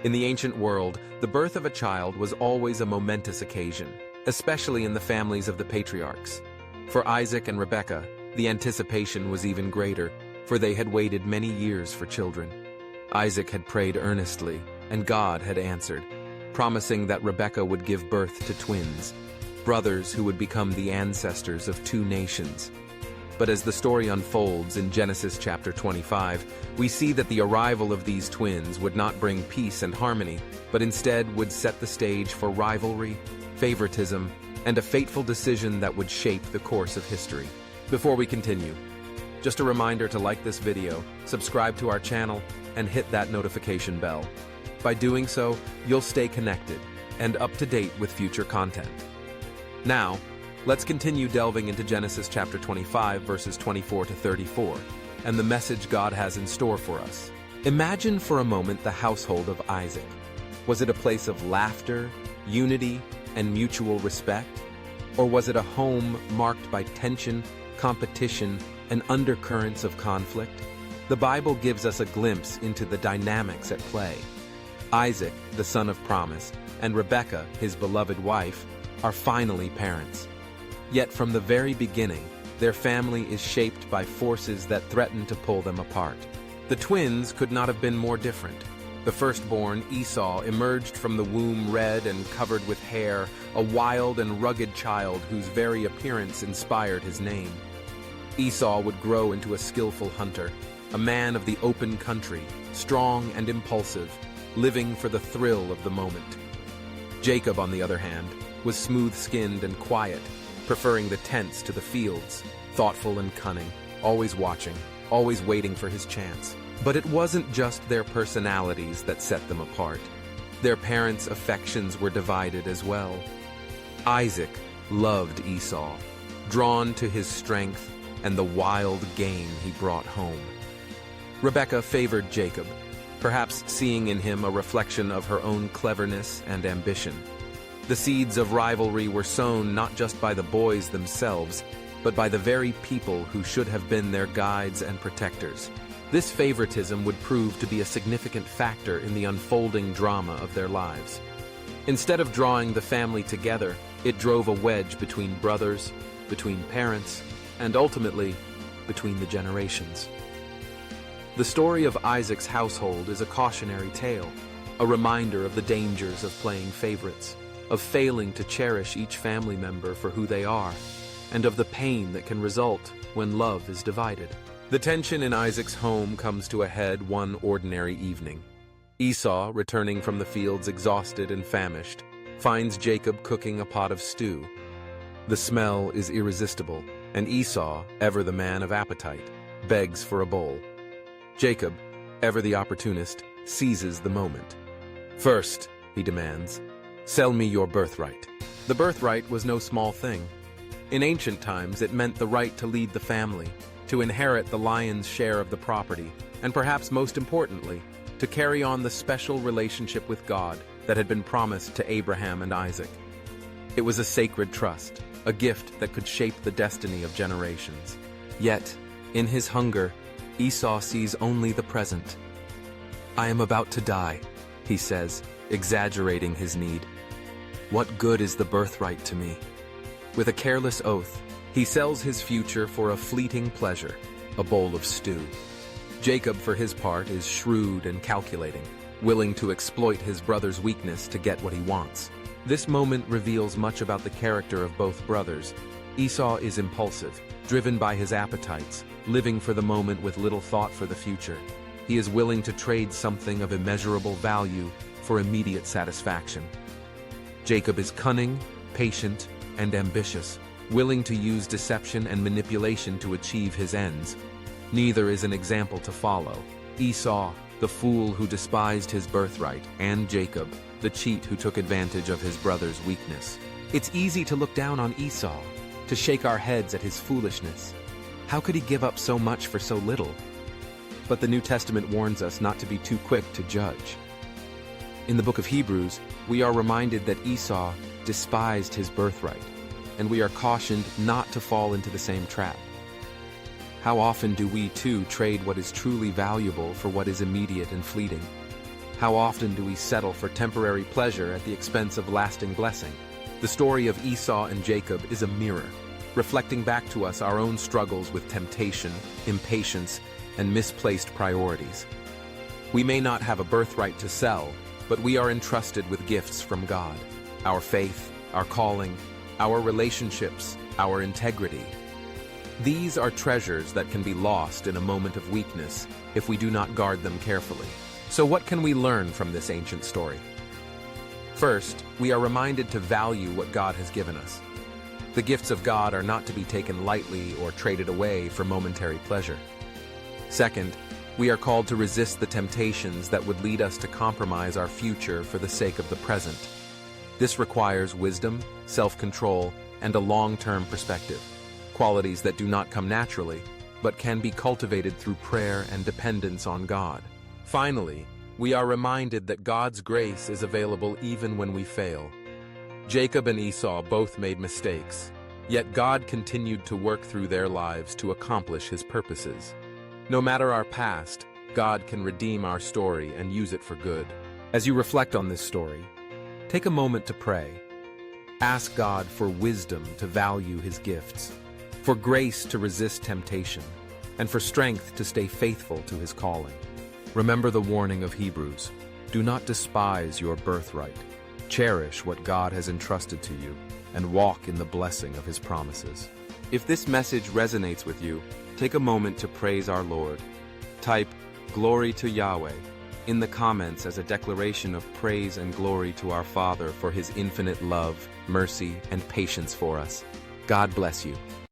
In the ancient world, the birth of a child was always a momentous occasion, especially in the families of the patriarchs. For Isaac and Rebekah, the anticipation was even greater, for they had waited many years for children. Isaac had prayed earnestly, and God had answered, promising that Rebekah would give birth to twins, brothers who would become the ancestors of two nations. But as the story unfolds in Genesis chapter 25, we see that the arrival of these twins would not bring peace and harmony, but instead would set the stage for rivalry, favoritism, and a fateful decision that would shape the course of history. Before we continue, just a reminder to like this video, subscribe to our channel, and hit that notification bell. By doing so, you'll stay connected and up to date with future content. Now, let's continue delving into Genesis chapter 25, verses 24 to 34, and the message God has in store for us. Imagine for a moment the household of Isaac. Was it a place of laughter, unity, and mutual respect? Or was it a home marked by tension, competition, and undercurrents of conflict? The Bible gives us a glimpse into the dynamics at play. Isaac, the son of promise, and Rebekah, his beloved wife, are finally parents. Yet from the very beginning, their family is shaped by forces that threaten to pull them apart. The twins could not have been more different. The firstborn, Esau, emerged from the womb red and covered with hair, a wild and rugged child whose very appearance inspired his name. Esau would grow into a skillful hunter, a man of the open country, strong and impulsive, living for the thrill of the moment. Jacob, on the other hand, was smooth-skinned and quiet, preferring the tents to the fields, thoughtful and cunning, always watching, always waiting for his chance. But it wasn't just their personalities that set them apart. Their parents' affections were divided as well. Isaac loved Esau, drawn to his strength and the wild game he brought home. Rebekah favored Jacob, perhaps seeing in him a reflection of her own cleverness and ambition. The seeds of rivalry were sown not just by the boys themselves, but by the very people who should have been their guides and protectors. This favoritism would prove to be a significant factor in the unfolding drama of their lives. Instead of drawing the family together, it drove a wedge between brothers, between parents, and ultimately, between the generations. The story of Isaac's household is a cautionary tale, a reminder of the dangers of playing favorites, of failing to cherish each family member for who they are, and of the pain that can result when love is divided. The tension in Isaac's home comes to a head one ordinary evening. Esau, returning from the fields exhausted and famished, finds Jacob cooking a pot of stew. The smell is irresistible, and Esau, ever the man of appetite, begs for a bowl. Jacob, ever the opportunist, seizes the moment. "First," he demands, "sell me your birthright." The birthright was no small thing. In ancient times, it meant the right to lead the family, to inherit the lion's share of the property, and perhaps most importantly, to carry on the special relationship with God that had been promised to Abraham and Isaac. It was a sacred trust, a gift that could shape the destiny of generations. Yet, in his hunger, Esau sees only the present. "I am about to die," he says, exaggerating his need. "What good is the birthright to me?" With a careless oath, he sells his future for a fleeting pleasure, a bowl of stew. Jacob, for his part, is shrewd and calculating, willing to exploit his brother's weakness to get what he wants. This moment reveals much about the character of both brothers. Esau is impulsive, driven by his appetites, living for the moment with little thought for the future. He is willing to trade something of immeasurable value for immediate satisfaction. Jacob is cunning, patient, and ambitious, willing to use deception and manipulation to achieve his ends. Neither is an example to follow. Esau, the fool who despised his birthright, and Jacob, the cheat who took advantage of his brother's weakness. It's easy to look down on Esau, to shake our heads at his foolishness. How could he give up so much for so little? But the New Testament warns us not to be too quick to judge. In the book of Hebrews, we are reminded that Esau despised his birthright, and we are cautioned not to fall into the same trap. How often do we, too, trade what is truly valuable for what is immediate and fleeting? How often do we settle for temporary pleasure at the expense of lasting blessing? The story of Esau and Jacob is a mirror, reflecting back to us our own struggles with temptation, impatience, and misplaced priorities. We may not have a birthright to sell, but we are entrusted with gifts from God: our faith, our calling, our relationships, our integrity. These are treasures that can be lost in a moment of weakness if we do not guard them carefully. So what can we learn from this ancient story? First, we are reminded to value what God has given us. The gifts of God are not to be taken lightly or traded away for momentary pleasure. Second, we are called to resist the temptations that would lead us to compromise our future for the sake of the present. This requires wisdom, self-control, and a long-term perspective, qualities that do not come naturally, but can be cultivated through prayer and dependence on God. Finally, we are reminded that God's grace is available even when we fail. Jacob and Esau both made mistakes, yet God continued to work through their lives to accomplish His purposes. No matter our past, God can redeem our story and use it for good. As you reflect on this story, take a moment to pray. Ask God for wisdom to value His gifts, for grace to resist temptation, and for strength to stay faithful to His calling. Remember the warning of Hebrews: do not despise your birthright. Cherish what God has entrusted to you, and walk in the blessing of His promises. If this message resonates with you, take a moment to praise our Lord. Type "Glory to Yahweh" in the comments as a declaration of praise and glory to our Father for His infinite love, mercy, and patience for us. God bless you.